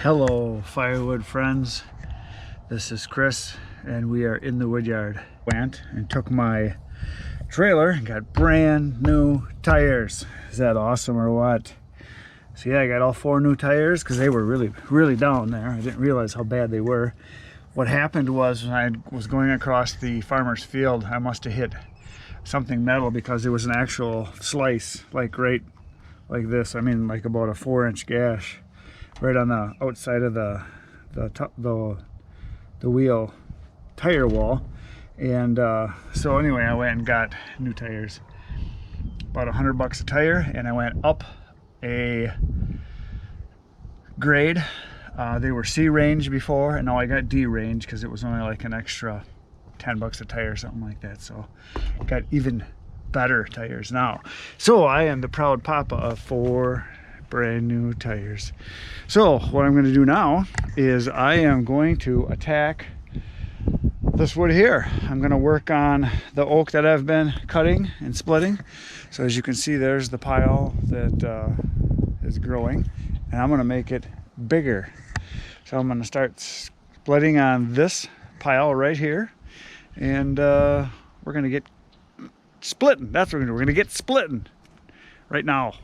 Hello firewood friends, this is Chris and we are in the wood yard. Went and took my trailer and got brand new tires. Is that awesome or what? So yeah, I got all 4 new tires because they were really down there. I didn't realize how bad they were. What happened was when I was going across the farmer's field, I must have hit something metal because there was an actual slice, like right like this. I mean, like about a 4-inch gash right on the outside of the wheel tire wall. And so anyway, I went and got new tires, about $100 a tire, and I went up a grade. They were C range before, and now I got D range because it was only like an extra $10 a tire, something like that. So got even better tires now. So I am the proud papa of 4 brand new tires. So what I'm going to do now is I am going to attack this wood here. I'm going to work on the oak that I've been cutting and splitting. So as you can see, there's the pile that is growing, and I'm going to make it bigger. So I'm going to start splitting on this pile right here, and we're going to get splitting. That's what we're going to do. We're going to get splitting right now.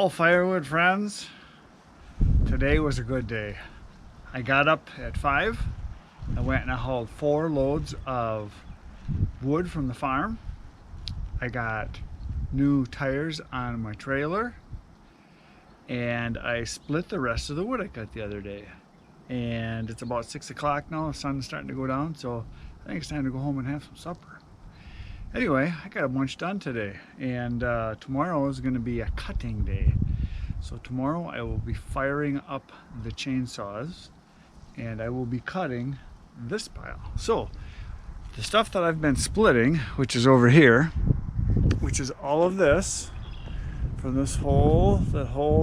Well, firewood friends, today was a good day. I got up at 5. I went and I hauled 4 loads of wood from the farm. I got new tires on my trailer, and I split the rest of the wood I got the other day. And it's about 6 o'clock now. The sun's starting to go down, so I think it's time to go home and have some supper. Anyway, I got a bunch done today, and tomorrow is going to be a cutting day. So tomorrow I will be firing up the chainsaws, and I will be cutting this pile. So the stuff that I've been splitting, which is over here, which is all of this from this whole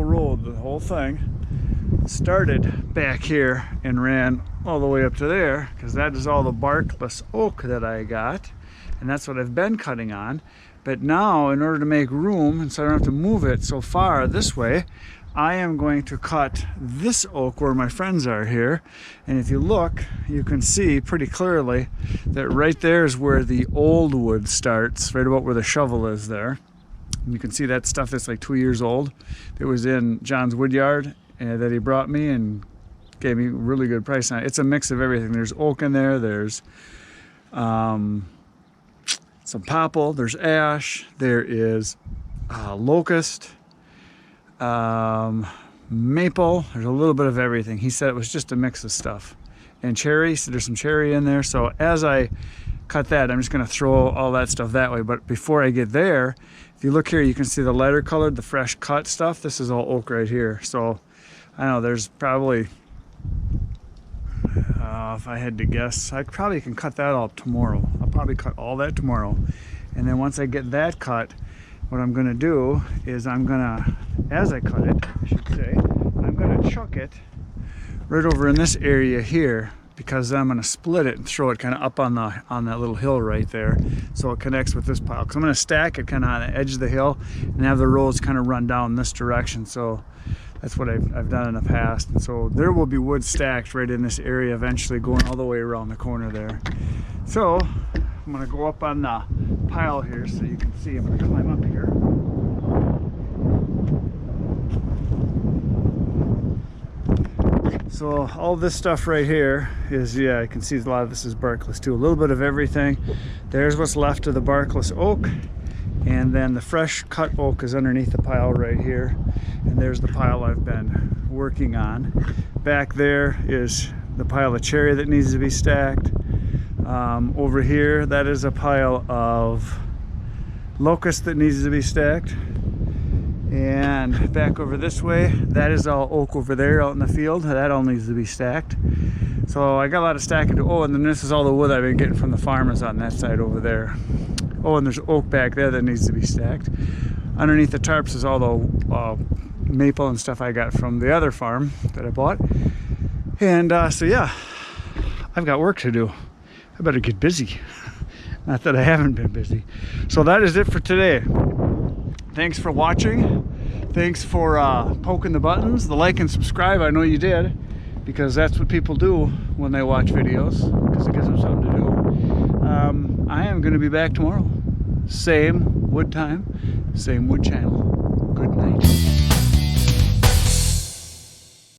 road, the whole thing, started back here and ran all the way up to there, because that is all the barkless oak that I got. And that's what I've been cutting on. But now, in order to make room, and so I don't have to move it so far this way, I am going to cut this oak where my friends are here. And if you look, you can see pretty clearly that right there is where the old wood starts, right about where the shovel is there. And you can see that stuff that's like 2 years old. It was in John's wood yard that he brought me and gave me a really good price on it. It's a mix of everything. There's oak in there, there's some popple, there's ash, there is locust, maple, there's a little bit of everything. He said it was just a mix of stuff. And cherry, so there's some cherry in there. So as I cut that, I'm just gonna throw all that stuff that way. But before I get there, if you look here, you can see the lighter colored, the fresh cut stuff. This is all oak right here. So I don't know, there's probably, if I had to guess, I probably can cut that all tomorrow. I'll probably cut all that tomorrow. And then once I get that cut, what I'm gonna do is I'm gonna, as I cut it, I should say, I'm gonna chuck it right over in this area here, because I'm gonna split it and throw it kind of up on that little hill right there, so it connects with this pile. Because I'm gonna stack it kind of on the edge of the hill and have the rows kind of run down this direction. So that's what I've done in the past. And so there will be wood stacked right in this area eventually, going all the way around the corner there. So I'm gonna go up on the pile here so you can see. I'm gonna climb up here. So all this stuff right here is, yeah, I can see a lot of this is barkless too. A little bit of everything. There's what's left of the barkless oak. And then the fresh cut oak is underneath the pile right here. And there's the pile I've been working on. Back there is the pile of cherry that needs to be stacked. Over here, that is a pile of locust that needs to be stacked. And back over this way, that is all oak over there out in the field. That all needs to be stacked. So I got a lot of stacking to, and then this is all the wood I've been getting from the farmers on that side over there. Oh, and there's oak back there that needs to be stacked. Underneath the tarps is all the maple and stuff I got from the other farm that I bought. And so yeah, I've got work to do. I better get busy. Not that I haven't been busy. So that is it for today. Thanks for watching. Thanks for poking the buttons, the like and subscribe. I know you did, because that's what people do when they watch videos, because it gives them something to do. I am going to be back tomorrow. Same wood time, same wood channel.